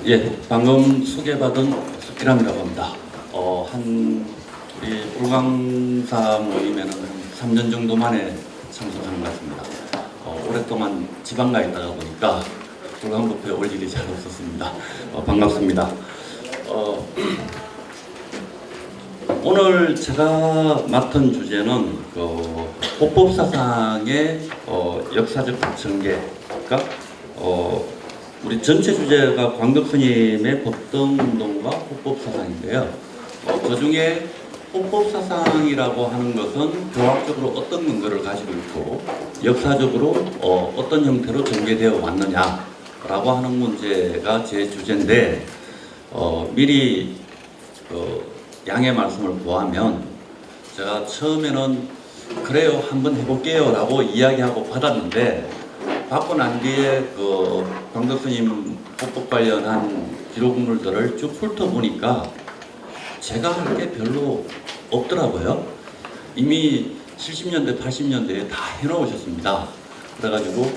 예, 방금 소개받은 숙기람이라고 합니다. 우리 불광사 모임에는 한 3년 정도 만에 참석하는 것 같습니다. 오랫동안 지방가 있다가 보니까 불광부패에 올 일이 잘 없었습니다. 반갑습니다. 오늘 제가 맡은 주제는 호법사상의 역사적 전개, 그러니까 우리 전체 주제가 광덕스님의 법등운동과 호법사상인데요. 그 중에 호법사상이라고 하는 것은 교학적으로 어떤 근거를 가지고 있고 역사적으로 어떤 형태로 전개되어 왔느냐라고 하는 문제가 제 주제인데, 미리 양해 말씀을 구하면 제가 처음에는 그래요, 한번 해볼게요 라고 이야기하고 받았는데, 받고 난 뒤에 광덕스님 호법 관련한 기록물들을 쭉 훑어보니까 제가 할 게 별로 없더라고요. 이미 70년대, 80년대에 다 해놓으셨습니다. 그래가지고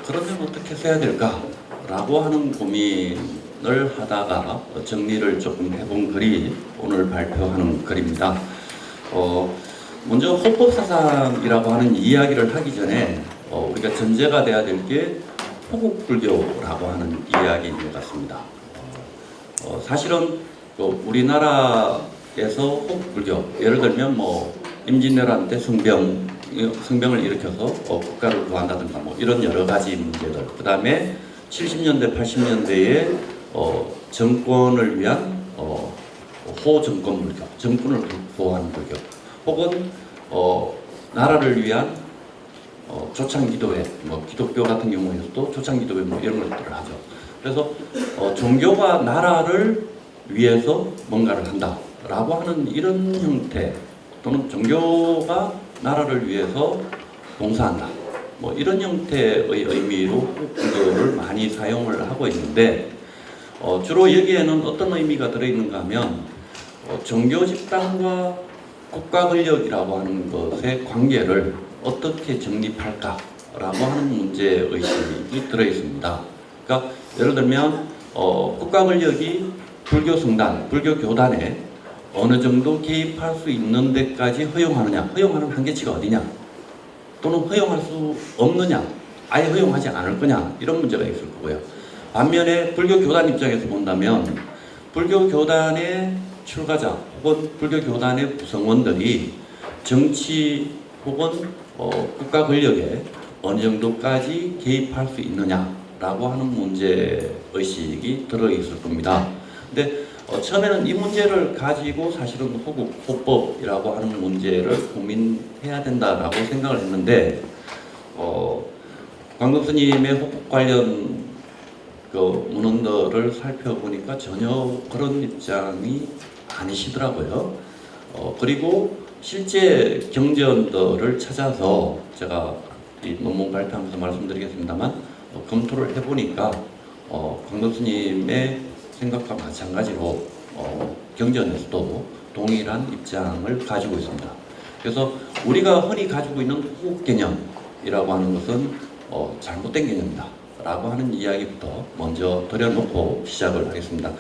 그러면 어떻게 써야 될까? 라고 하는 고민을 하다가 정리를 조금 해본 글이 오늘 발표하는 글입니다. 먼저 호법사상이라고 하는 이야기를 하기 전에 우리가 전제가 돼야 될 게 호국불교라고 하는 이야기인 것 같습니다. 사실은 우리나라에서 호국불교, 예를 들면 임진왜란 때 성병을 일으켜서 국가를 구한다든가 이런 여러 가지 문제들, 그 다음에 70년대, 80년대에 정권을 위한 호정권불교, 정권을 보호하는 불교, 혹은 나라를 위한 조창기도회, 기독교 같은 경우에서도 조창기도회 이런 것들을 하죠. 그래서 종교가 나라를 위해서 뭔가를 한다라고 하는 이런 형태, 또는 종교가 나라를 위해서 봉사한다, 이런 형태의 의미로 불교를 많이 사용을 하고 있는데, 주로 여기에는 어떤 의미가 들어있는가 하면 종교 집단과 국가 권력이라고 하는 것의 관계를 어떻게 정립할까라고 하는 문제의식이 들어있습니다. 그러니까 예를 들면 국가 권력이 불교 성단, 불교 교단에 어느 정도 개입할 수 있는 데까지 허용하느냐, 허용하는 한계치가 어디냐, 또는 허용할 수 없느냐, 아예 허용하지 않을 거냐, 이런 문제가 있을 거고요. 반면에 불교 교단 입장에서 본다면 불교 교단의 출가자 혹은 불교 교단의 구성원들이 정치 혹은 국가 권력에 어느 정도까지 개입할 수 있느냐라고 하는 문제의식이 들어있을 겁니다. 근데 처음에는 이 문제를 가지고 사실은 호법이라고 하는 문제를 고민해야 된다라고 생각을 했는데, 광덕스님의 호법 관련 문헌들을 살펴보니까 전혀 그런 입장이 아니시더라고요. 그리고 실제 경전들을 찾아서 제가 이 논문 발표하면서 말씀드리겠습니다만 검토를 해보니까 광덕스님의 생각과 마찬가지로 경전에서도 동일한 입장을 가지고 있습니다. 그래서 우리가 흔히 가지고 있는 호국 개념이라고 하는 것은 잘못된 개념이다 라고 하는 이야기부터 먼저 들여놓고 시작을 하겠습니다.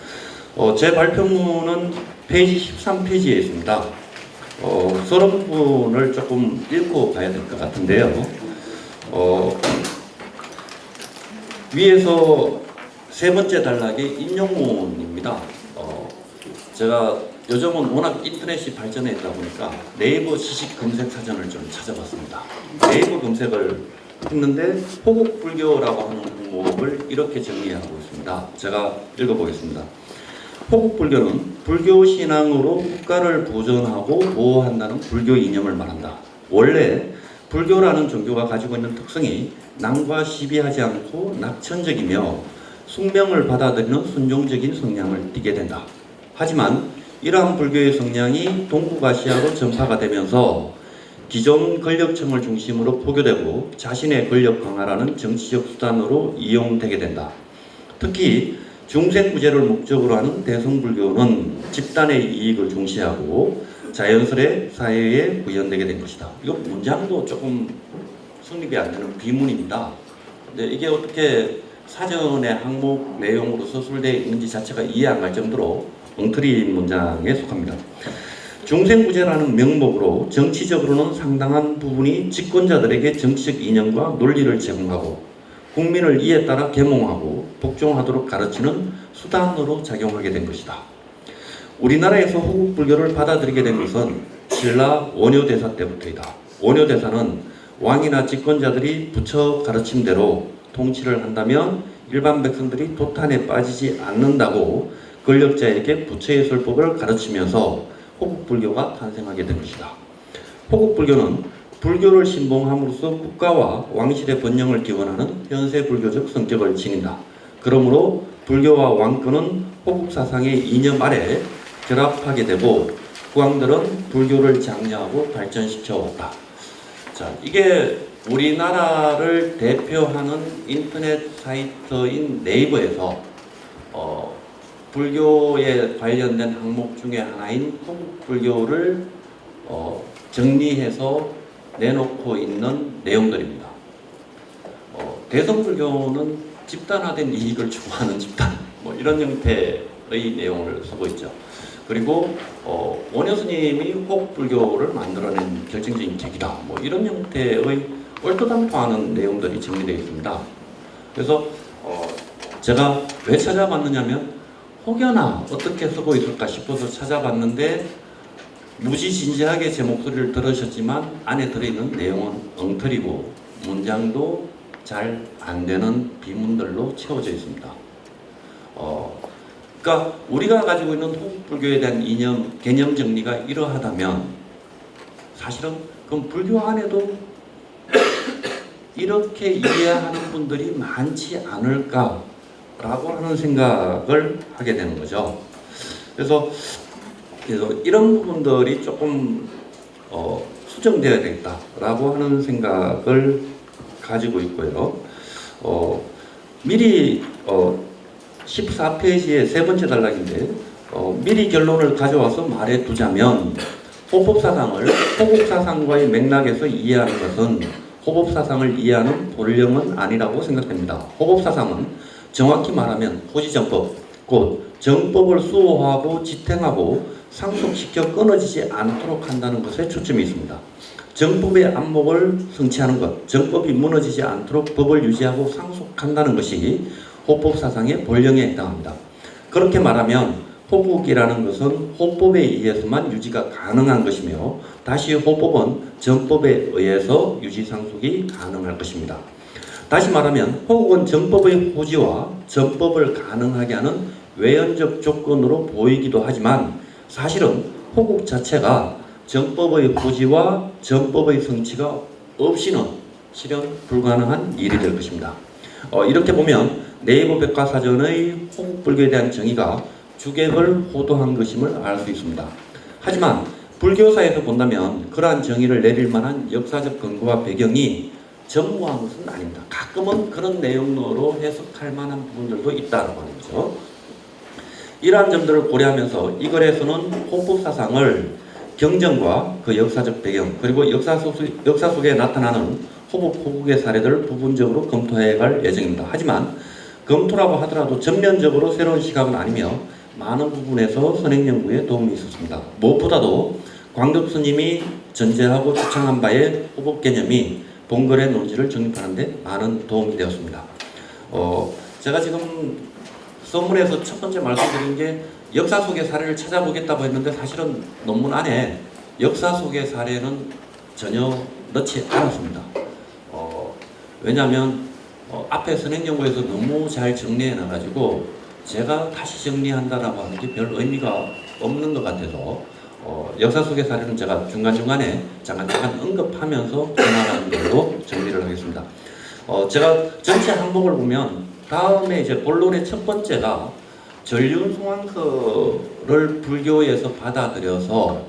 제 발표문은 페이지 13페이지에 있습니다. 서론 부분을 조금 읽고 가야 될 것 같은데요. 위에서 세 번째 단락의 인용문입니다. 제가 요즘은 워낙 인터넷이 발전해 있다 보니까 네이버 지식 검색 사전을 좀 찾아봤습니다. 네이버 검색을 했는데 호국불교라고 하는 항목을 이렇게 정리하고 있습니다. 제가 읽어보겠습니다. 호국불교는 불교 신앙으로 국가를 보존하고 보호한다는 불교 이념을 말한다. 원래 불교라는 종교가 가지고 있는 특성이 남과 시비하지 않고 낙천적이며 숭명을 받아들이는 순종적인 성향을 띠게 된다. 하지만 이러한 불교의 성향이 동북아시아로 전파가 되면서 기존 권력층을 중심으로 포교되고 자신의 권력 강화라는 정치적 수단으로 이용되게 된다. 특히 중생구제를 목적으로 하는 대성불교는 집단의 이익을 중시하고 자연스레 사회에 구현되게 된 것이다. 이거 문장도 조금 성립이 안 되는 비문입니다. 근데 이게 어떻게 사전의 항목 내용으로 서술되어 있는지 자체가 이해 안 갈 정도로 엉터리인 문장에 속합니다. 중생구제라는 명목으로 정치적으로는 상당한 부분이 집권자들에게 정치적 이념과 논리를 제공하고 국민을 이에 따라 계몽하고 복종하도록 가르치는 수단으로 작용하게 된 것이다. 우리나라에서 호국불교를 받아들이게 된 것은 신라 원효대사 때부터이다. 원효대사는 왕이나 집권자들이 부처 가르침대로 통치를 한다면 일반 백성들이 도탄에 빠지지 않는다고 권력자에게 부처의 설법을 가르치면서 호국불교가 탄생하게 된 것이다. 호국불교는 불교를 신봉함으로써 국가와 왕실의 번영을 기원하는 현세불교적 성격을 지닌다. 그러므로 불교와 왕권은 호국사상의 이념 아래 결합하게 되고 국왕들은 불교를 장려하고 발전시켜 왔다. 자, 이게 우리나라를 대표하는 인터넷 사이트인 네이버에서 불교에 관련된 항목 중에 하나인 호국불교를 정리해서 내놓고 있는 내용들입니다. 대성불교는 집단화된 이익을 추구하는 집단, 뭐 이런 형태의 내용을 쓰고 있죠. 그리고 원효 스님이 호국불교를 만들어낸 결정적인 계기다. 뭐 이런 형태의 얼토당토하는 내용들이 정리되어 있습니다. 그래서 제가 왜 찾아봤느냐면 혹여나 어떻게 쓰고 있을까 싶어서 찾아봤는데 무지진지하게 제 목소리를 들으셨지만 안에 들어있는 내용은 엉터리고 문장도 잘 안되는 비문들로 채워져 있습니다. 그러니까 우리가 가지고 있는 호국불교에 대한 이념, 개념 정리가 이러하다면 사실은 그럼 불교 안에도 이렇게 이해하는 분들이 많지 않을까라고 하는 생각을 하게 되는 거죠. 그래서 이런 부분들이 조금 수정되어야 되겠다라고 하는 생각을 가지고 있고요. 미리 14페이지의 세 번째 단락인데 미리 결론을 가져와서 말해 두자면 호법사상을 호국사상과의 맥락에서 이해하는 것은 호법사상을 이해하는 본령은 아니라고 생각됩니다. 호법사상은 정확히 말하면 호지정법, 곧 정법을 수호하고 지탱하고 상속시켜 끊어지지 않도록 한다는 것에 초점이 있습니다. 정법의 안목을 성취하는 것, 정법이 무너지지 않도록 법을 유지하고 상속한다는 것이 호법사상의 본령에 해당합니다. 그렇게 말하면 호국이라는 것은 호법에 의해서만 유지가 가능한 것이며 다시 호법은 정법에 의해서 유지상속이 가능할 것입니다. 다시 말하면 호국은 정법의 호지와 정법을 가능하게 하는 외연적 조건으로 보이기도 하지만 사실은 호국 자체가 정법의 호지와 정법의 성취가 없이는 실현 불가능한 일이 될 것입니다. 이렇게 보면 네이버 백과사전의 호국불교에 대한 정의가 주객을 호도한 것임을 알 수 있습니다. 하지만 불교사에서 본다면 그러한 정의를 내릴 만한 역사적 근거와 배경이 전무한 것은 아닙니다. 가끔은 그런 내용으로 해석할 만한 부분들도 있다고 하는 거죠. 이러한 점들을 고려하면서 이 글에서는 호법사상을 경전과 그 역사적 배경 그리고 역사 속에 나타나는 호국의 사례들을 부분적으로 검토해 갈 예정입니다. 하지만 검토라고 하더라도 전면적으로 새로운 시각은 아니며 많은 부분에서 선행연구에 도움이 있었습니다. 무엇보다도 광덕 스님이 전제하고 추천한 바의 호법 개념이 본글의 논지를 정립하는 데 많은 도움이 되었습니다. 제가 지금 서문에서 첫 번째 말씀드린 게 역사 속의 사례를 찾아보겠다고 했는데 사실은 논문 안에 역사 속의 사례는 전혀 넣지 않았습니다. 왜냐하면 앞에 선행연구에서 너무 잘 정리해 놔가지고 제가 다시 정리한다라고 하는 게 별 의미가 없는 것 같아서 역사 속의 사례는 제가 중간중간에 잠깐 언급하면서 전하는 걸로 정리를 하겠습니다. 제가 전체 항목을 보면 다음에 이제 본론의 첫 번째가 전륜송황서를 불교에서 받아들여서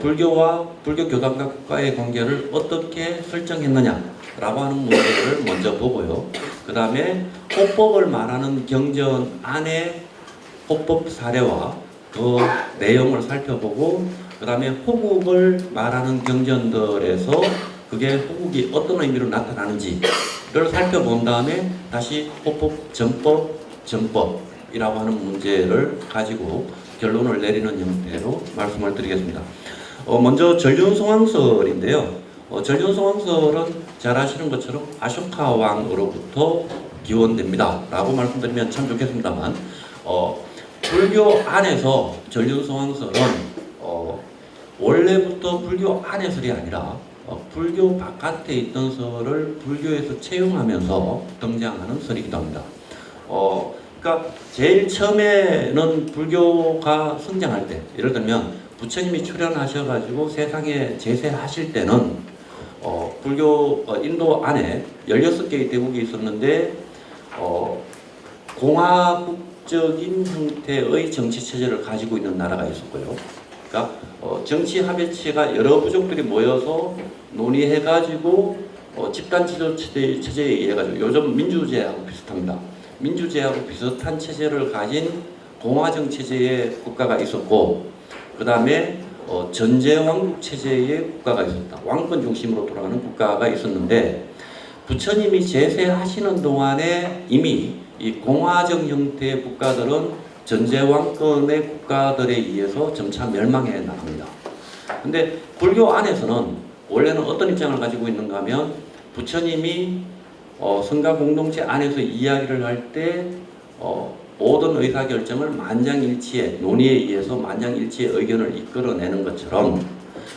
불교와 불교 교단과 국가의 관계를 어떻게 설정했느냐라고 하는 문제를 먼저 보고요. 그 다음에 호법을 말하는 경전 안에 호법 사례와 그 내용을 살펴보고 그 다음에 호국을 말하는 경전들에서 그게 호국이 어떤 의미로 나타나는지를 그걸 살펴본 다음에 다시 호법, 전법이라고 하는 문제를 가지고 결론을 내리는 형태로 말씀을 드리겠습니다. 먼저 전륜송왕설인데요. 전륜송왕설은 잘 아시는 것처럼 아쇼카 왕으로부터 기원됩니다 라고 말씀드리면 참 좋겠습니다만, 불교 안에서 전륜송왕설은 원래부터 불교 안의 설이 아니라 불교 바깥에 있던 설을 불교에서 채용하면서 등장하는 설이기도 합니다. 그러니까 제일 처음에는 불교가 성장할 때, 예를 들면 부처님이 출현하셔가지고 세상에 제세하실 때는 불교 인도 안에 16개의 대국이 있었는데 공화국적인 형태의 정치 체제를 가지고 있는 나라가 있었고요. 그러니까 정치 합의체가 여러 부족들이 모여서 논의해가지고 집단 지도 체제에 의해 가지고 요즘 민주제하고 비슷합니다. 민주제하고 비슷한 체제를 가진 공화정 체제의 국가가 있었고, 그 다음에 전제왕국 체제의 국가가 있었다. 왕권 중심으로 돌아가는 국가가 있었는데, 부처님이 제세하시는 동안에 이미 이 공화정 형태의 국가들은 전제왕권의 국가들에 의해서 점차 멸망해 나갑니다. 근데 불교 안에서는 원래는 어떤 입장을 가지고 있는가 하면, 부처님이 성가 공동체 안에서 이야기를 할 때 모든 의사결정을 만장일치의 논의에 의해서 만장일치의 의견을 이끌어내는 것처럼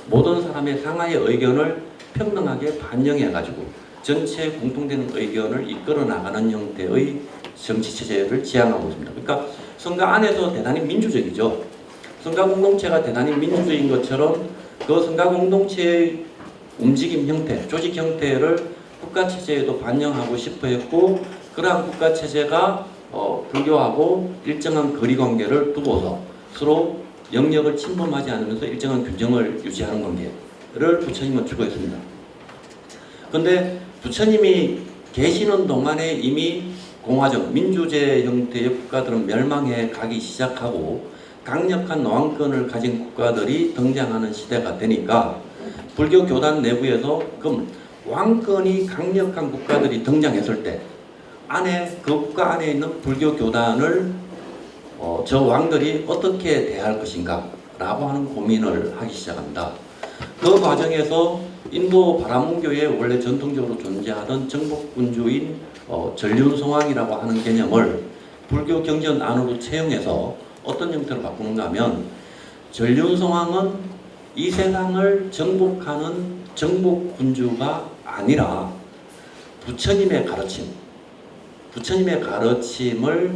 모든 사람의 상하의 의견을 평등하게 반영해가지고 전체 공통되는 의견을 이끌어 나가는 형태의 정치체제를 지향하고 있습니다. 그러니까 성가 안에서 대단히 민주적이죠. 성가 공동체가 대단히 민주주의인 것처럼 그 성가 공동체의 움직임 형태, 조직 형태를 국가체제에도 반영하고 싶어 했고, 그러한 국가체제가 불교하고 일정한 거리관계를 두고서 서로 영역을 침범하지 않으면서 일정한 균형을 유지하는 관계를 부처님은 추구했습니다. 그런데 부처님이 계시는 동안에 이미 공화정, 민주제 형태의 국가들은 멸망해 가기 시작하고 강력한 왕권을 가진 국가들이 등장하는 시대가 되니까 불교 교단 내부에서 그럼 왕권이 강력한 국가들이 등장했을 때 안에 그 국가 안에 있는 불교 교단을 저 왕들이 어떻게 대할 것인가 라고 하는 고민을 하기 시작합니다. 그 과정에서 인도 바라문교에 원래 전통적으로 존재하던 정복군주인 전륜송왕이라고 하는 개념을 불교 경전 안으로 채용해서 어떤 형태로 바꾸는가 하면, 전륜송왕은 이 세상을 정복하는 정복군주가 아니라 부처님의 가르침을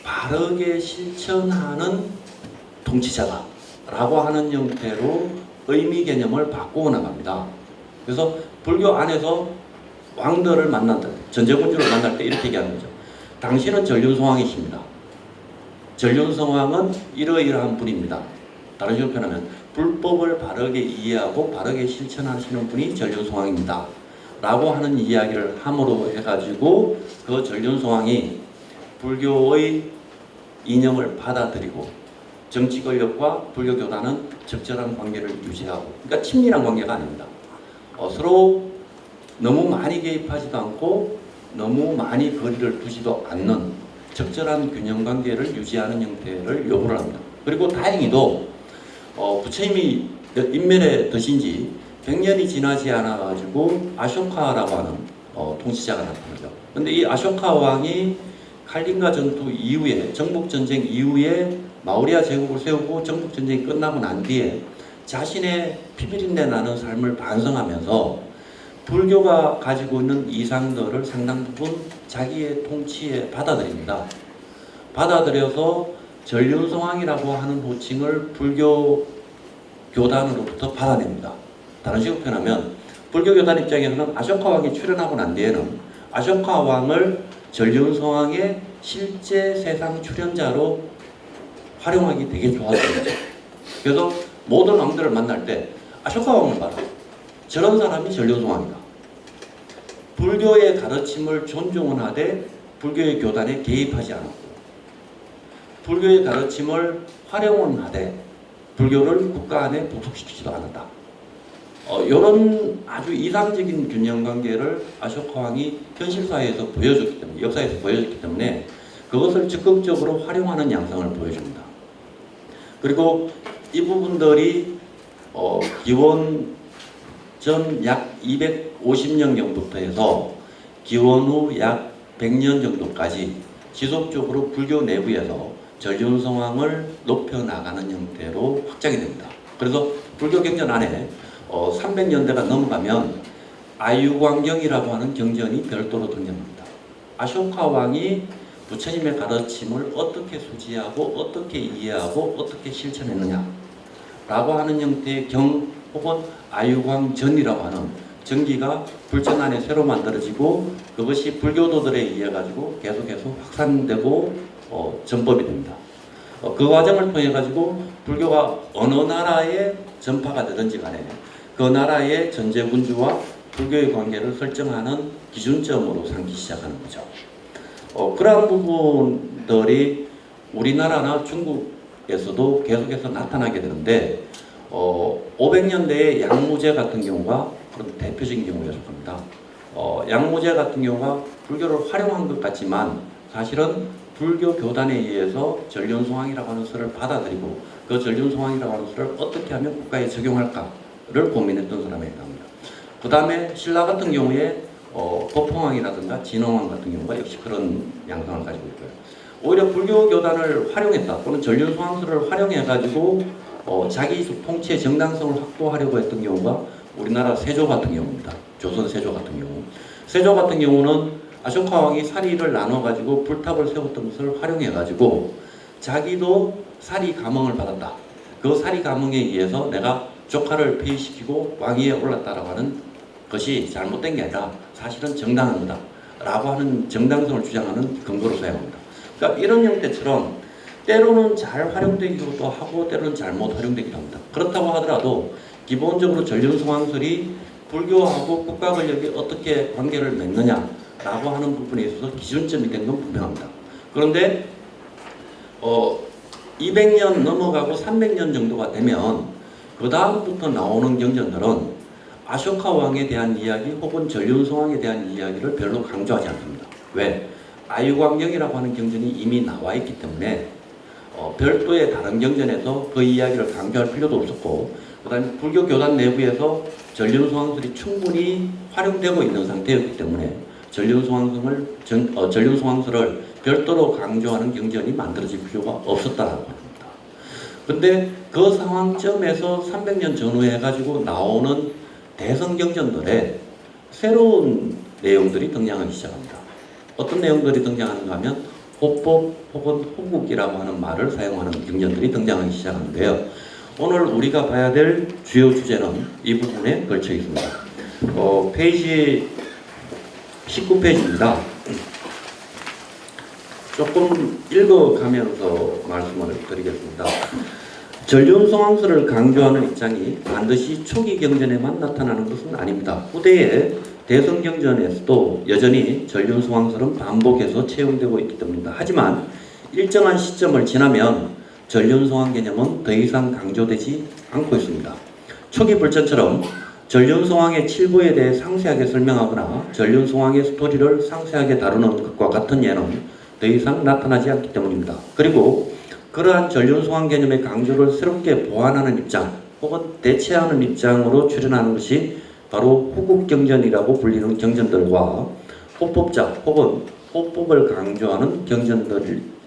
바르게 실천하는 통치자다 라고 하는 형태로 의미 개념을 바꾸어 나갑니다. 그래서 불교 안에서 왕들을 만날 때, 전제군주를 만날 때 이렇게 얘기하는 거죠. 당신은 전륜송왕이십니다. 전륜송왕은 이러이러한 분입니다. 다른 식으로 표현하면 불법을 바르게 이해하고 바르게 실천하시는 분이 전륜송왕입니다 라고 하는 이야기를 함으로 해가지고 그 전륜송왕이 불교의 이념을 받아들이고 정치 권력과 불교 교단은 적절한 관계를 유지하고, 그러니까 친밀한 관계가 아닙니다. 서로 너무 많이 개입하지도 않고 너무 많이 거리를 두지도 않는 적절한 균형 관계를 유지하는 형태를 요구를 합니다. 그리고 다행히도 부처님이 인멸에 드신 지 100년이 지나지 않아가지고 아쇼카라고 하는 통치자가 나타나죠. 근데 이 아쇼카 왕이 칼린가 전투 이후에, 정복전쟁 이후에 마우리아 제국을 세우고 정복전쟁이 끝나고 난 뒤에 자신의 피비린내 나는 삶을 반성하면서 불교가 가지고 있는 이상들을 상당 부분 자기의 통치에 받아들입니다. 받아들여서 전륜송왕이라고 하는 호칭을 불교 교단으로부터 받아냅니다. 다른 식으로 표현하면 불교 교단 입장에서는 아쇼카 왕이 출현하고 난 뒤에는 아쇼카 왕을 전륜송왕의 실제 세상 출현자로 활용하기 되게 좋았던 거죠. 그래서 모든 왕들을 만날 때 아쇼카 왕을 봐라. 저런 사람이 전륜송왕이다. 불교의 가르침을 존중은 하되 불교의 교단에 개입하지 않았고, 불교의 가르침을 활용은 하되 불교를 국가 안에 부속시키지도 않았다. 이런 아주 이상적인 균형 관계를 아쇼카 왕이 현실 사회에서 보여줬기 때문에, 역사에서 보여줬기 때문에 그것을 적극적으로 활용하는 양상을 보여줍니다. 그리고 이 부분들이 기원 전 약 250년 경부터 해서 기원 후 약 100년 정도까지 지속적으로 불교 내부에서 전륜성황을 높여나가는 형태로 확장이 됩니다. 그래서 불교 경전 안에 300년대가 넘어가면 아유광경이라고 하는 경전이 별도로 등장합니다. 아쇼카 왕이 부처님의 가르침을 어떻게 수지하고 어떻게 이해하고 어떻게 실천했느냐 라고 하는 형태의 경 혹은 아유광전이라고 하는 전기가 불전 안에 새로 만들어지고 그것이 불교도들에 의해 가지고 계속해서 확산되고 전법이 됩니다. 그 과정을 통해 가지고 불교가 어느 나라에 전파가 되든지 간에 그 나라의 전제군주와 불교의 관계를 설정하는 기준점으로 삼기 시작하는 거죠. 그러한 부분들이 우리나라나 중국에서도 계속해서 나타나게 되는데 500년대의 양무제 같은 경우가 그런 대표적인 경우에 속합니다. 양무제 같은 경우가 불교를 활용한 것 같지만 사실은 불교 교단에 의해서 전륜송황이라고 하는 설을 받아들이고 그 전륜송황이라고 하는 설을 어떻게 하면 국가에 적용할까를 고민했던 사람에 해당합니다. 그 다음에 신라 같은 경우에 법화왕이라든가 진흥왕 같은 경우가 역시 그런 양상을 가지고 있고요. 오히려 불교 교단을 활용했다 또는 전륜송황설을 활용해가지고 자기 통치의 정당성을 확보하려고 했던 경우가 우리나라 세조 같은 경우입니다. 조선 세조 같은 경우. 세조 같은 경우는 아쇼카 왕이 사리를 나눠가지고 불탑을 세웠던 것을 활용해가지고 자기도 사리 감흥을 받았다. 그 사리 감흥에 의해서 내가 조카를 폐위시키고 왕위에 올랐다라고 하는 것이 잘못된 게 아니라 사실은 정당한 거다. 라고 하는 정당성을 주장하는 근거로 사용합니다. 그러니까 이런 형태처럼 때로는 잘 활용되기도 하고 때로는 잘못 활용되기도 합니다. 그렇다고 하더라도 기본적으로 전륜송황설이 불교하고 국가 권력이 어떻게 관계를 맺느냐라고 하는 부분에 있어서 기준점이 된 건 분명합니다. 그런데 200년 넘어가고 300년 정도가 되면 그 다음부터 나오는 경전들은 아쇼카 왕에 대한 이야기 혹은 전륜송황에 대한 이야기를 별로 강조하지 않습니다. 왜? 아유광경이라고 하는 경전이 이미 나와 있기 때문에 별도의 다른 경전에서 그 이야기를 강조할 필요도 없었고 그 다음에 불교 교단 내부에서 전륜송황설이 충분히 활용되고 있는 상태였기 때문에 전륜송황설을 별도로 강조하는 경전이 만들어질 필요가 없었다라고 합니다. 근데 그 상황점에서 300년 전후에 가지고 나오는 대성경전들에 새로운 내용들이 등장하기 시작합니다. 어떤 내용들이 등장하는가 하면 호법 혹은 호국이라고 하는 말을 사용하는 경전들이 등장하기 시작하는데요. 오늘 우리가 봐야 될 주요 주제는 이 부분에 걸쳐 있습니다. 페이지 19페이지입니다. 조금 읽어가면서 말씀을 드리겠습니다. 전륜송황설을 강조하는 입장이 반드시 초기 경전에만 나타나는 것은 아닙니다. 후대의 대성경전에서도 여전히 전륜송황설은 반복해서 채용되고 있기 때문입니다. 하지만 일정한 시점을 지나면 전륜송황 개념은 더 이상 강조되지 않고 있습니다. 초기 불전처럼 전륜송황의 칠부에 대해 상세하게 설명하거나 전륜송황의 스토리를 상세하게 다루는 것과 같은 예는 더 이상 나타나지 않기 때문입니다. 그리고 그러한 전륜송황 개념의 강조를 새롭게 보완하는 입장 혹은 대체하는 입장으로 출현하는 것이 바로 호국경전이라고 불리는 경전들과 호법작 혹은 호법을 강조하는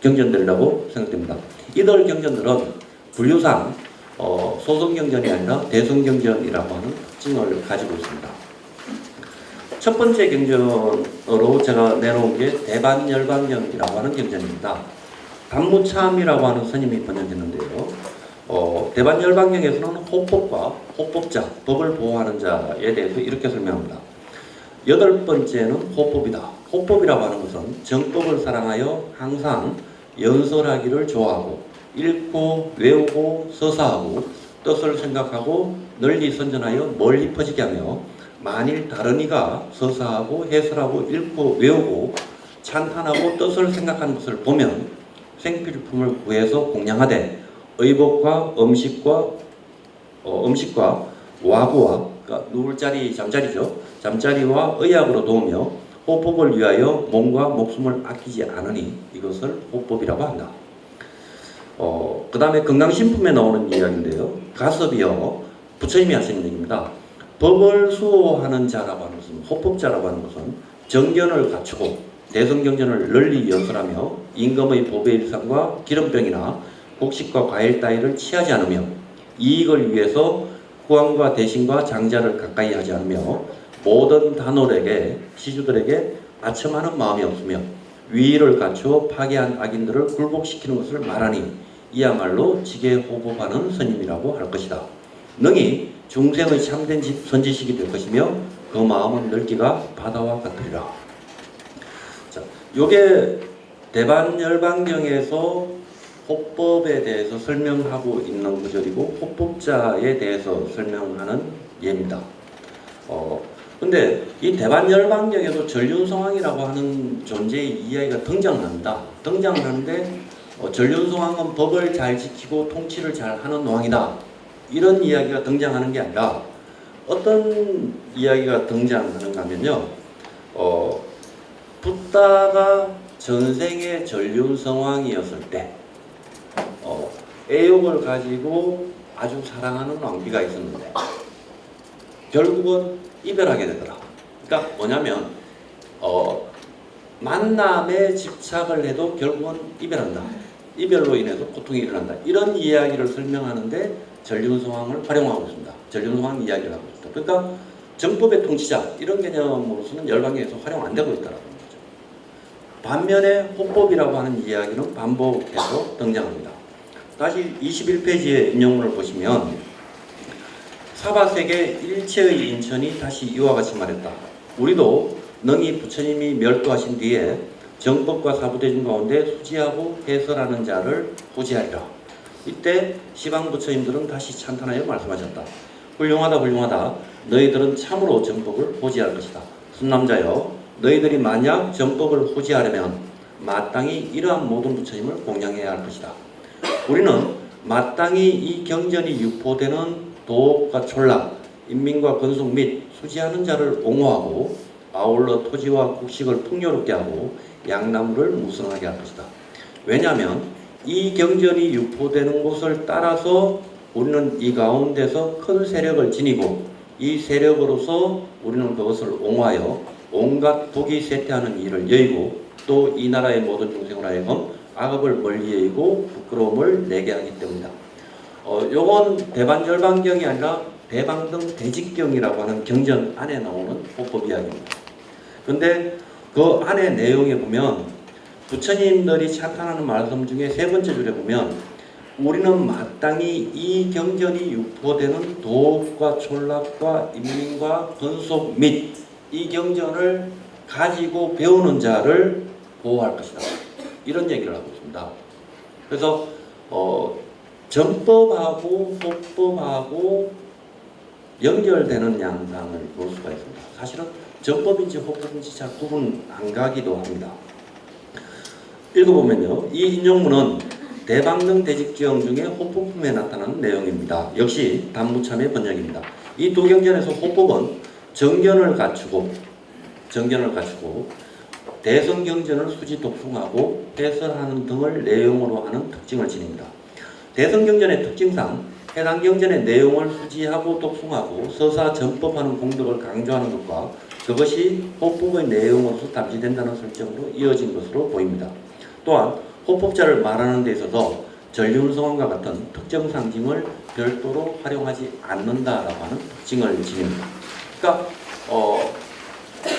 경전들이라고 생각됩니다. 이들 경전들은 분류상 소성경전이 아니라 대성경전이라고 하는 특징을 가지고 있습니다. 첫 번째 경전으로 제가 내놓은 게 대반열반경이라고 하는 경전입니다. 단무참이라고 하는 스님이 번역했는데요. 대반열반경에서는 호법과 호법자, 법을 보호하는 자에 대해서 이렇게 설명합니다. 여덟 번째는 호법이다. 호법이라고 하는 것은 정법을 사랑하여 항상 연설하기를 좋아하고 읽고 외우고 서사하고 뜻을 생각하고 널리 선전하여 멀리 퍼지게 하며 만일 다른 이가 서사하고 해설하고 읽고 외우고 찬탄하고 뜻을 생각하는 것을 보면 생필품을 구해서 공양하되 의복과 음식과 와구와 그러니까 누울 자리 잠자리죠. 잠자리와 의약으로 도우며 호흡을 위하여 몸과 목숨을 아끼지 않으니 이것을 호흡법이라고 한다. 그 다음에 건강신품에 나오는 이야기인데요. 가섭이요. 부처님이 하시는 얘기입니다. 법을 수호하는 자라고 하는 것은, 호법자라고 하는 것은 정견을 갖추고 대성경전을 널리 연설하며 임금의 보배 일상과 기름병이나 곡식과 과일 따위를 취하지 않으며 이익을 위해서 후왕과 대신과 장자를 가까이 하지 않으며 모든 단원에게 시주들에게 아첨하는 마음이 없으며 위의를 갖추어 파괴한 악인들을 굴복시키는 것을 말하니 이야말로 지게호법하는 스님이라고 할 것이다. 능히 중생의 참된 선지식이 될 것이며 그 마음은 넓기가 바다와 같으리라. 자, 요게 대반열반경에서 호법에 대해서 설명하고 있는 구절이고 호법자에 대해서 설명하는 예입니다. 근데 이 대반열반경에도 전륜성왕이라고 하는 존재의 이야기가 등장합니다. 등장하는데 전륜성왕은 법을 잘 지키고 통치를 잘 하는 왕이다. 이런 이야기가 등장하는 게 아니라 어떤 이야기가 등장하는가 하면요. 붓다가 전생의 전륜성왕이었을 때 애욕을 가지고 아주 사랑하는 왕비가 있었는데 결국은 이별하게 되더라. 그러니까 뭐냐면 만남에 집착을 해도 결국은 이별한다. 이별로 인해서 고통이 일어난다. 이런 이야기를 설명하는데 전륜성왕을 활용하고 있습니다. 전륜성왕 이야기를 하고 있습니다. 그러니까 정법의 통치자 이런 개념으로서는 열반경에서 활용 안 되고 있다는 거죠. 반면에 호법이라고 하는 이야기는 반복해서 등장합니다. 다시 21페이지의 인용문을 보시면 사바세계 일체의 인천이 다시 이와 같이 말했다. 우리도 능히 부처님이 멸도하신 뒤에 정법과 사부대중 가운데 수지하고 해설하는 자를 호지하리라. 이때 시방 부처님들은 다시 찬탄하여 말씀하셨다. 훌륭하다 훌륭하다. 너희들은 참으로 정법을 호지할 것이다. 순남자여 너희들이 만약 정법을 호지하려면 마땅히 이러한 모든 부처님을 공양해야 할 것이다. 우리는 마땅히 이 경전이 유포되는 도업과 촌락, 인민과 건속 및 수지하는 자를 옹호하고 아울러 토지와 국식을 풍요롭게 하고 양나무를 무성하게 할 것이다. 왜냐하면 이 경전이 유포되는 곳을 따라서 우리는 이 가운데서 큰 세력을 지니고 이 세력으로서 우리는 그것을 옹호하여 온갖 독이 쇠퇴하는 일을 여의고 또 이 나라의 모든 중생을 하여금 악업을 멀리 여의고 부끄러움을 내게 하기 때문이다. 요건 대반열반경이 아니라 대방등 대직경이라고 하는 경전 안에 나오는 호법 이야기입니다. 근데 그 안에 내용에 보면 부처님들이 찬탄하는 말씀 중에 세 번째 줄에 보면 우리는 마땅히 이 경전이 유포되는 도업과 촌락과 인민과 건속 및 이 경전을 가지고 배우는 자를 보호할 것이다. 이런 얘기를 하고 있습니다. 그래서 정법하고 호법하고 연결되는 양상을 볼 수가 있습니다. 사실은 정법인지 호법인지 잘 구분 안 가기도 합니다. 읽어보면요. 이 인용문은 대방등 대직경 중에 호법품에 나타나는 내용입니다. 역시 단무참의 번역입니다. 이 두 경전에서 호법은 정견을 갖추고 대성경전을 수지 독송하고 해설하는 등을 내용으로 하는 특징을 지닙니다. 대성경전의 특징상 해당 경전의 내용을 수지하고 독송하고 서사 전법하는 공덕을 강조하는 것과 그것이 호법의 내용으로서 담지된다는 설정으로 이어진 것으로 보입니다. 또한 호법자를 말하는 데 있어서 전륜성왕과 같은 특정 상징을 별도로 활용하지 않는다라고 하는 특징을 지닙니다. 그러니까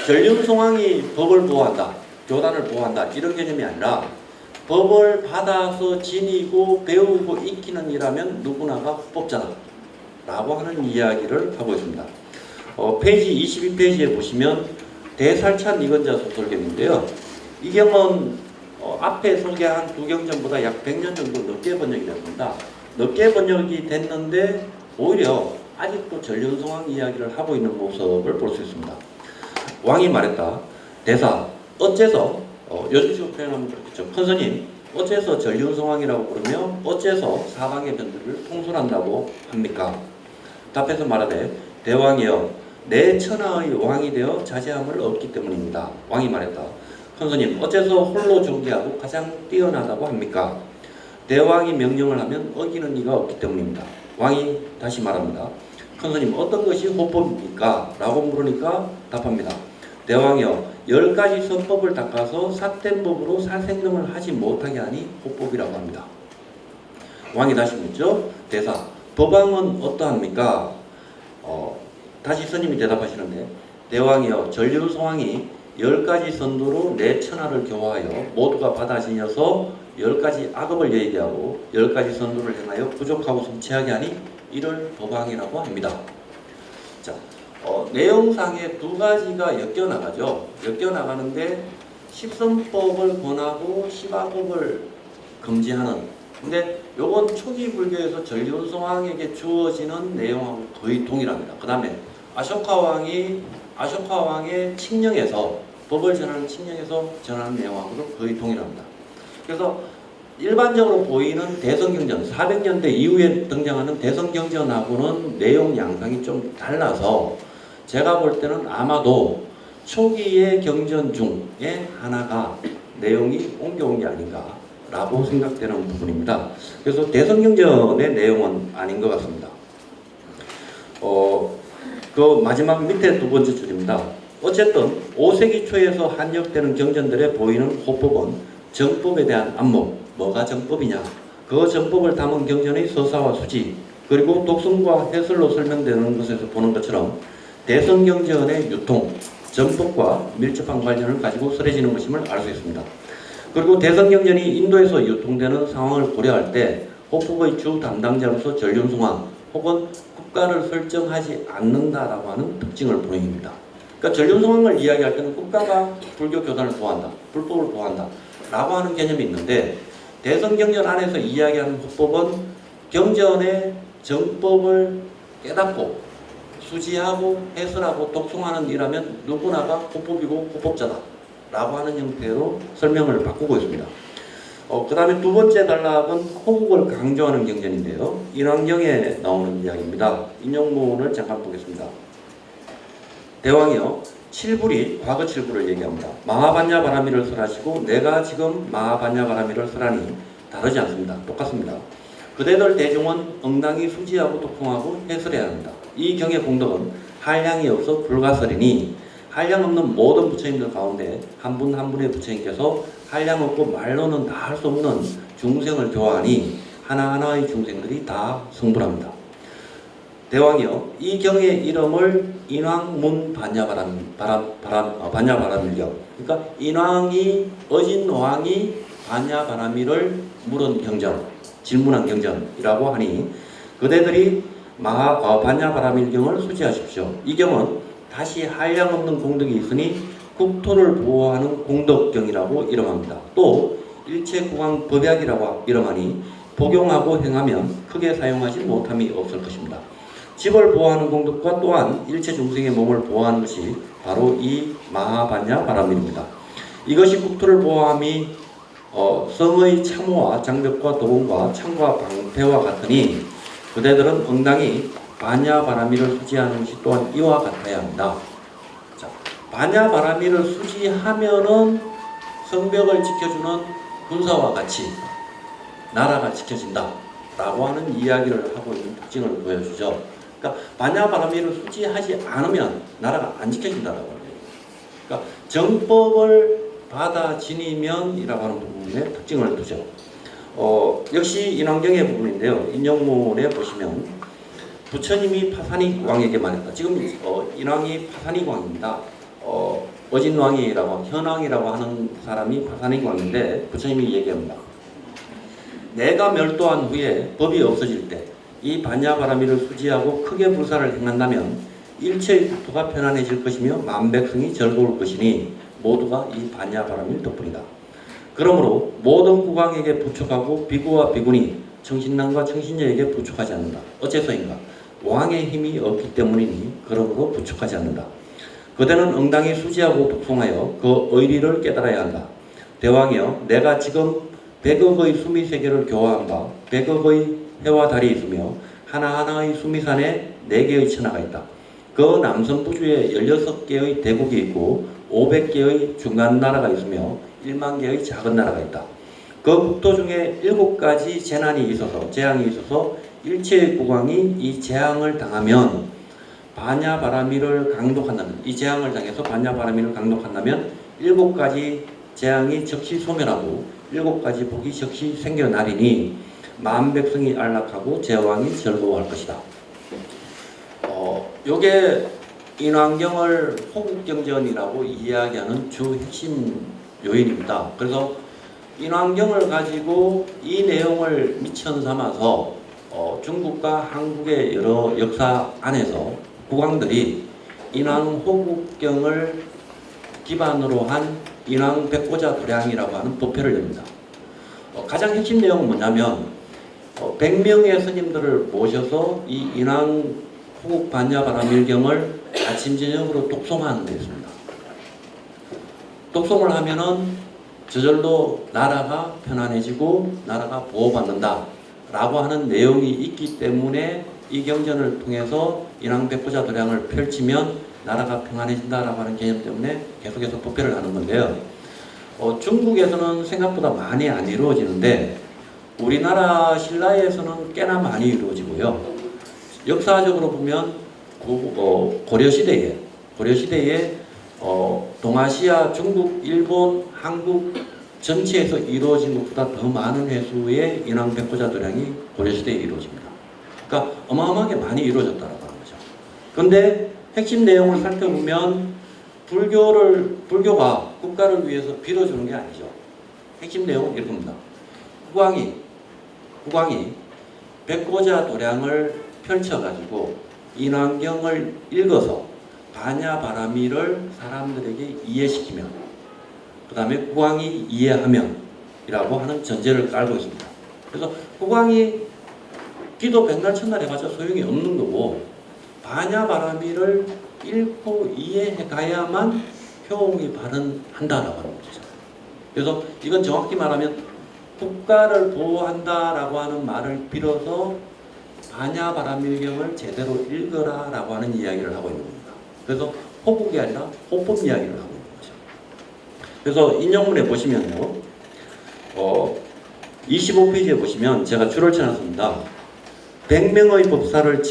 전륜성왕이 법을 보호한다, 교단을 보호한다 이런 개념이 아니라 법을 받아서 지니고 배우고 익히는 이라면 누구나가 호법자다 라고 하는 이야기를 하고 있습니다. 페이지 22페이지에 보시면 대살찬 이건자 소설경인데요. 이 경은 앞에 소개한 두 경전보다 약 100년 정도 늦게 번역이 됐습니다. 늦게 번역이 됐는데 오히려 아직도 전륜성왕 이야기를 하고 있는 모습을 볼 수 있습니다. 왕이 말했다. 대사, 어째서 요즘식으로 표현하면 그렇겠죠. 큰 스님, 어째서 전륜성왕이라고 부르며 어째서 사방의 변들을 통솔한다고 합니까? 답해서 말하되 대왕이여 내 천하의 왕이 되어 자제함을 얻기 때문입니다. 왕이 말했다. 큰스님 어째서 홀로 존귀하고 가장 뛰어나다고 합니까? 대왕이 명령을 하면 어기는 이가 없기 때문입니다. 왕이 다시 말합니다. 큰스님 어떤 것이 호법입니까? 라고 물으니까 답합니다. 대왕이여 10가지 선법을 닦아서 삿된 법으로 살생명을 하지 못하게 하니 호법이라고 합니다. 왕이 다시 묻죠. 대사 법왕은 어떠합니까? 다시 스님이 대답하시는데 대왕이여 전륜성왕이 10가지 선도로 내 천하를 교화하여 모두가 받아지녀서 10가지 악업을 예기하고 10가지 선도를 행하여 부족하고 성취하게 하니 이를 법왕이라고 합니다. 자, 내용상에 두 가지가 엮여나가죠. 엮여나가는데 10선법을 권하고 10악업을 금지하는, 근데 요건 초기 불교에서 전륜성왕에게 주어지는 내용하고 거의 동일합니다. 그 다음에 아쇼카 왕의 칙령에서 법을 전하는 칙령에서 전하는 내용하고도 거의 동일합니다. 그래서 일반적으로 보이는 대성경전 400년대 이후에 등장하는 대성경전하고는 내용 양상이 좀 달라서 제가 볼 때는 아마도 초기의 경전 중에 하나가 내용이 옮겨온 게 아닌가 라고 생각되는 부분입니다. 그래서 대성경전의 내용은 아닌 것 같습니다. 그 마지막 밑에 두 번째 줄입니다. 어쨌든 5세기 초에서 한역되는 경전들에 보이는 호법은 정법에 대한 안목, 뭐가 정법이냐, 그 정법을 담은 경전의 서사와 수지, 그리고 독성과 해설로 설명되는 것에서 보는 것처럼 대성경전의 유통, 정법과 밀접한 관련을 가지고 설해지는 것임을 알 수 있습니다. 그리고 대성경전이 인도에서 유통되는 상황을 고려할 때 호법의 주 담당자로서 전륜성왕 혹은 국가를 설정하지 않는다라고 하는 특징을 보입니다. 그러니까 전륜성왕을 이야기할 때는 국가가 불교 교단을 보호한다, 불법을 보호한다 라고 하는 개념이 있는데 대성경전 안에서 이야기하는 호법은 경전의 정법을 깨닫고 수지하고 해설하고 독송하는 일하면 누구나가 호법이고 호법자다 라고 하는 형태로 설명을 바꾸고 있습니다. 그 다음에 두 번째 단락은 호국을 강조하는 경전인데요. 인왕경에 나오는 이야기입니다. 인용문을 잠깐 보겠습니다. 대왕이여 칠불이 과거 칠불을 얘기합니다. 마하반야바라미를 설하시고 내가 지금 마하반야바라미를 설하니 다르지 않습니다. 똑같습니다. 그대들 대중은 응당히 수지하고 독송하고 해설해야 합니다. 이 경의 공덕은 한량이 없어 불가설이니 한량 없는 모든 부처님들 가운데 한 분 한 분의 부처님께서 한량 없고 말로는 다 할 수 없는 중생을 교화하니 하나하나의 중생들이 다 성불합니다. 대왕이여 이 경의 이름을 인왕문 반야바라밀경, 그러니까 인왕이 어진왕이 반야바라밀을 물은 경전, 질문한 경전이라고 하니 그대들이 반야바라밀경을 수지하십시오. 이 경은 다시 한량없는 공덕이 있으니 국토를 보호하는 공덕경이라고 이름합니다. 또 일체국왕 법약이라고 이름하니 복용하고 행하면 크게 사용하지 못함이 없을 것입니다. 집을 보호하는 공덕과 또한 일체 중생의 몸을 보호하는 것이 바로 이 마하반야바라밀입니다. 이것이 국토를 보호함이 성의 참호와 장벽과 도움과 창과 방패와 같으니 그대들은 응당히 반야바라밀을 수지하는 것이 또한 이와 같아야 합니다. 자, 반야바라밀을 수지하면은 성벽을 지켜주는 군사와 같이 나라가 지켜진다 라고 하는 이야기를 하고 있는 특징을 보여주죠. 그러니까 반야바라밀을 수지하지 않으면 나라가 안 지켜진다라고 해요. 그러니까 정법을 받아 지니면이라고 하는 부분의 특징을 두죠. 역시 인왕경의 부분인데요. 인용문에 보시면 부처님이 파산익 왕에게 말했다. 지금 인왕이 파산익 왕입니다. 어진왕이라고 현왕이라고 하는 사람이 파산익 왕인데 부처님이 얘기합니다. 내가 멸도한 후에 법이 없어질 때 이 반야바라밀을 수지하고 크게 불사를 행한다면 일체의 국토가 편안해질 것이며 만백성이 즐거울 것이니 모두가 이 반야바라밀 덕분이다. 그러므로 모든 국왕에게 부촉하고 비구와 비구니 청신남과 청신녀에게 부촉하지 않는다. 어째서인가? 왕의 힘이 없기 때문이니 그러므로 부촉하지 않는다. 그대는 응당히 수지하고 독송하여 그 의리를 깨달아야 한다. 대왕이여 내가 지금 100억의 수미세계를 교화한 바 100억의 해와 달이 있으며 하나하나의 수미산에 4개의 천하가 있다. 그 남선 부주에 16개의 대국이 있고 500개의 중간 나라가 있으며 1만 개의 작은 나라가 있다. 그 국토 중에 7가지 재난이 있어서 재앙이 있어서 일체의 국왕이 이 재앙을 당하면 반야바라미를 강독한다면, 이 재앙을 당해서 반야바라미를 강독한다면 7가지 재앙이 즉시 소멸하고 7가지 복이 즉시 생겨나리니 만 백성이 안락하고 제왕이 즐거워할 것이다. 요게 인왕경을 호국경전이라고 이야기하는 주 핵심 요인입니다. 그래서 인왕경을 가지고 이 내용을 미천 삼아서 중국과 한국의 여러 역사 안에서 국왕들이 인왕호국경을 기반으로 한 인왕백고자 도량이라고 하는 법회를 엽니다. 가장 핵심 내용은 뭐냐면 100명의 스님들을 모셔서 이 인왕호국 반야바라밀경을 아침 저녁으로 독송하는 데 있습니다. 독송을 하면은 저절로 나라가 편안해지고 나라가 보호받는다 라고 하는 내용이 있기 때문에 이 경전을 통해서 인왕백고자 도량을 펼치면 나라가 평안해진다 라고 하는 개념 때문에 계속해서 법회를 하는 건데요. 중국에서는 생각보다 많이 안 이루어지는데 우리나라 신라에서는 꽤나 많이 이루어지고요. 역사적으로 보면 고려시대에 동아시아, 중국, 일본, 한국 전체에서 이루어진 것보다 더 많은 횟수의 인왕백고자 도량이 고려시대에 이루어집니다. 그러니까 어마어마하게 많이 이루어졌다고 하는 거죠. 그런데 핵심 내용을 살펴보면 불교가 국가를 위해서 빌어주는 게 아니죠. 핵심 내용은 이렇습니다. 국왕이 백고자 도량을 펼쳐가지고 인왕경을 읽어서 반야바라미를 사람들에게 이해시키면, 그 다음에 국왕이 이해하면 이라고 하는 전제를 깔고 있습니다. 그래서 국왕이 기도 백날 천날 해봤자 소용이 없는 거고 반야바라미를 읽고 이해해 가야만 효용이 발현한다라고 하는 거죠. 그래서 이건 정확히 말하면 국가를 보호한다라고 하는 말을 빌어서 반야바라밀경을 제대로 읽어라 라고 하는 이야기를 하고 있는 겁니다. 그래서 호국이 아니라 호법 이야기를 하고 있는 거죠. 그래서 인용문에 보시면요, 25페이지에 보시면 제가 줄을 쳐놨습니다. 100명의 법사를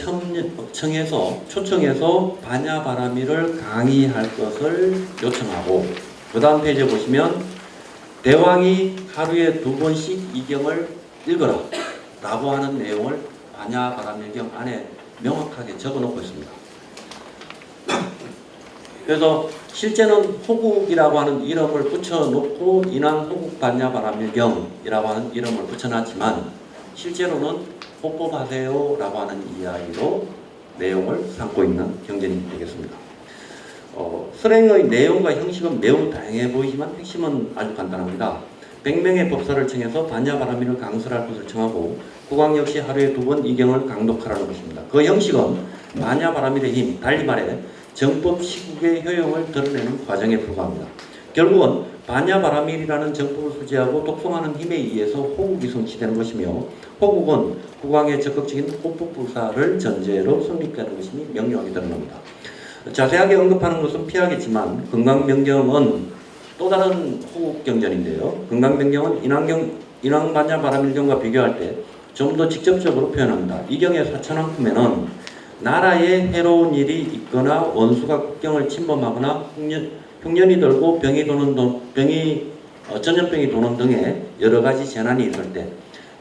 초청해서 반야바라미를 강의할 것을 요청하고, 그 다음 페이지에 보시면 대왕이 하루에 2번씩 이경을 읽어라 라고 하는 내용을 반야바라밀경 안에 명확하게 적어 놓고 있습니다. 그래서 실제는 호국이라고 하는 이름을 붙여놓고 인왕호국 반야바라밀경이라고 하는 이름을 붙여놨지만 실제로는 호법하세요 라고 하는 이야기로 내용을 삼고 있는 경전이 되겠습니다. 설행의 내용과 형식은 매우 다양해 보이지만 핵심은 아주 간단합니다. 100명의 법사를 청해서 반야바라밀을 강설할 것을 청하고 국왕 역시 하루에 2번 이경을 강독하라는 것입니다. 그 형식은 반야바라밀의 힘, 달리 말해 정법 시국의 효용을 드러내는 과정에 불과합니다. 결국은 반야바라밀이라는 정법을 수지하고 독송하는 힘에 의해서 호국이 성취되는 것이며, 호국은 국왕의 적극적인 호법불사를 전제로 성립되는 것이니 명료하게 드러납니다. 자세하게 언급하는 것은 피하겠지만 금강명경은 또 다른 호국경전인데요. 금강명경은 인왕반야바라밀경과 비교할 때 좀 더 직접적으로 표현합니다. 이 경의 사천왕품에는 나라에 해로운 일이 있거나 원수가 국경을 침범하거나 흉년이 들고 전염병이 도는 등의 여러 가지 재난이 있을 때,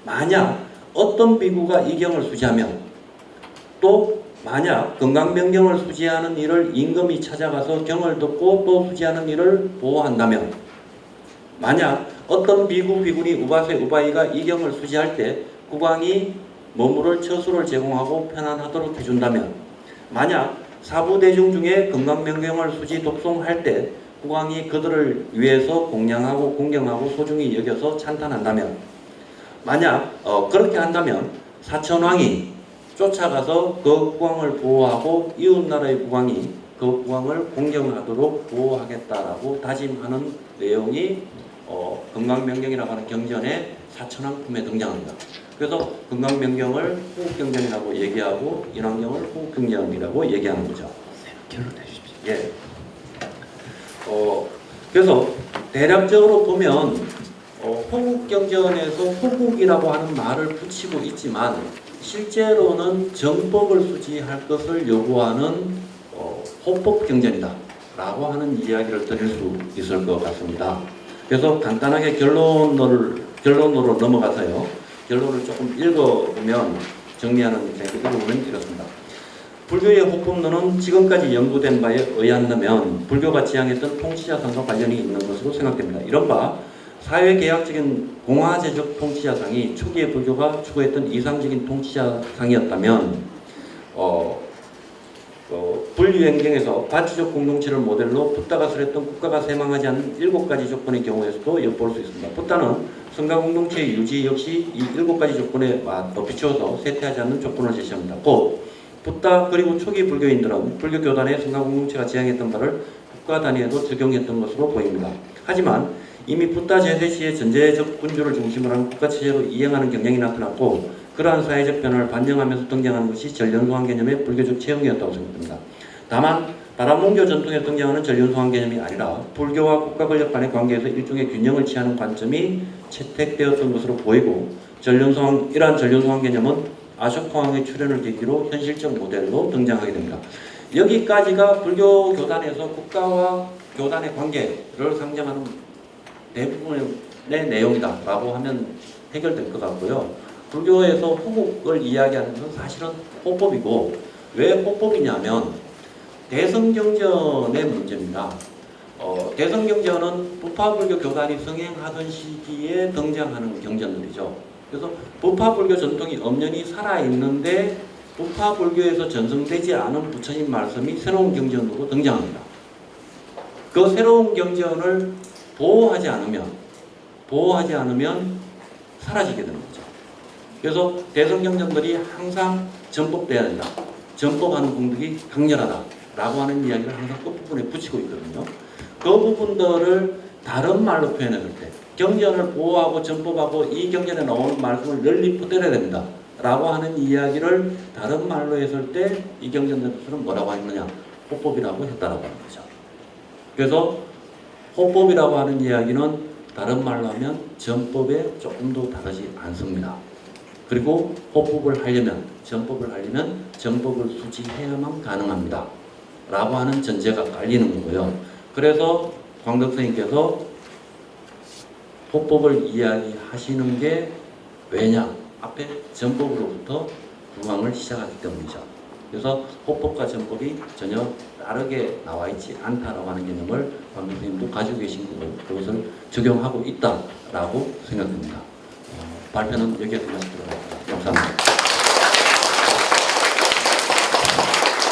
만약 어떤 비구가 이 경을 수지하면, 또 만약 금강명경을 수지하는 이를 임금이 찾아가서 경을 듣고 또 수지하는 이를 보호한다면, 만약 어떤 비군이 우바세 우바이가 이 경을 수지할 때 국왕이 머무를 처소를 제공하고 편안하도록 해준다면, 만약 사부대중 중에 금강명경을 수지 독송할 때 국왕이 그들을 위해서 공양하고 공경하고 소중히 여겨서 찬탄한다면, 만약 그렇게 한다면 사천왕이 쫓아가서 그 국왕을 보호하고 이웃나라의 국왕이 그 국왕을 공경하도록 보호하겠다라고 다짐하는 내용이 금강명경이라고 하는 경전의 사천왕품에 등장합니다. 그래서 금강명경을 호국경전이라고 얘기하고 인왕경을 호국경전이라고 얘기하는 거죠. 결론해 주십시오. 예. 그래서 대략적으로 보면 호국경전에서 호국이라고 하는 말을 붙이고 있지만 실제로는 정법을 수지할 것을 요구하는 호법경전이다라고 하는 이야기를 드릴 수 있을 것 같습니다. 그래서 간단하게 결론으로 넘어가서요. 결론을 조금 읽어보면 정리하는 읽어보면 이렇습니다. 불교의 호법론은 지금까지 연구된 바에 의한다면 불교가 지향했던 통치자상과 관련이 있는 것으로 생각됩니다. 이른바 사회계약적인 공화제적 통치자상이 초기의 불교가 추구했던 이상적인 통치자상이었다면 불유행경에서 바치적 공동체를 모델로 붓다가 설했던 국가가 쇠망하지 않는 7가지 조건의 경우에서도 엿볼 수 있습니다. 붓다는 성가 공동체의 유지 역시 이 7가지 조건에 비추어서 쇠퇴하지 않는 조건을 제시합니다. 곧 붓다 그리고 초기 불교인들은 불교 교단의 성가 공동체가 지향했던 바를 국가 단위에도 적용했던 것으로 보입니다. 하지만 이미 붓다 제세 시에 전제적 군주를 중심으로 하는 국가체제로 이행하는 경향이 나타났고 그러한 사회적 변화를 반영하면서 등장하는 것이 전륜소환 개념의 불교적 체형이었다고 생각됩니다. 다만 바라몽교 전통에 등장하는 전륜소환 개념이 아니라 불교와 국가 권력 간의 관계에서 일종의 균형을 취하는 관점이 채택되었던 것으로 보이고 이러한 전륜소환 개념은 아쇼카왕의 출현을 계기로 현실적 모델로 등장하게 됩니다. 여기까지가 불교 교단에서 국가와 교단의 관계를 상정하는 대부분의 내용이다라고 하면 해결될 것 같고요. 불교에서 호국을 이야기하는 것은 사실은 호법이고 왜 호법이냐면 대성경전의 문제입니다. 대성경전은 부파불교 교단이 성행하던 시기에 등장하는 경전들이죠. 그래서 부파불교 전통이 엄연히 살아있는데 부파불교에서 전승되지 않은 부처님 말씀이 새로운 경전으로 등장합니다. 그 새로운 경전을 보호하지 않으면 사라지게 되는 거죠. 그래서 대성경전들이 항상 전법돼야 된다. 전법하는 공덕이 강렬하다라고 하는 이야기를 항상 끝부분에 붙이고 있거든요. 그 부분들을 다른 말로 표현했을 때 경전을 보호하고 전법하고 이 경전에 나오는 말씀을 널리 퍼뜨려야 됩니다. 라고 하는 이야기를 다른 말로 했을 때 이 경전들은 뭐라고 했느냐? 호법이라고 했다라고 하는 거죠. 그래서 호법이라고 하는 이야기는 다른 말로 하면 전법에 조금도 다르지 않습니다. 그리고 호법을 하려면 전법을 수지해야만 가능합니다. 라고 하는 전제가 깔리는 거고요. 그래서 광덕 스님께서 호법을 이야기하시는 게 왜냐? 앞에 전법으로부터 구강을 시작하기 때문이죠. 그래서 호법과 전법이 전혀 다르게 나와 있지 않다라고 하는 개념을 광덕 스님도 가지고 계신 거고 그것을 적용하고 있다라고 생각됩니다. 발표는 여기에서 마치도록 하겠습니다. 감사합니다.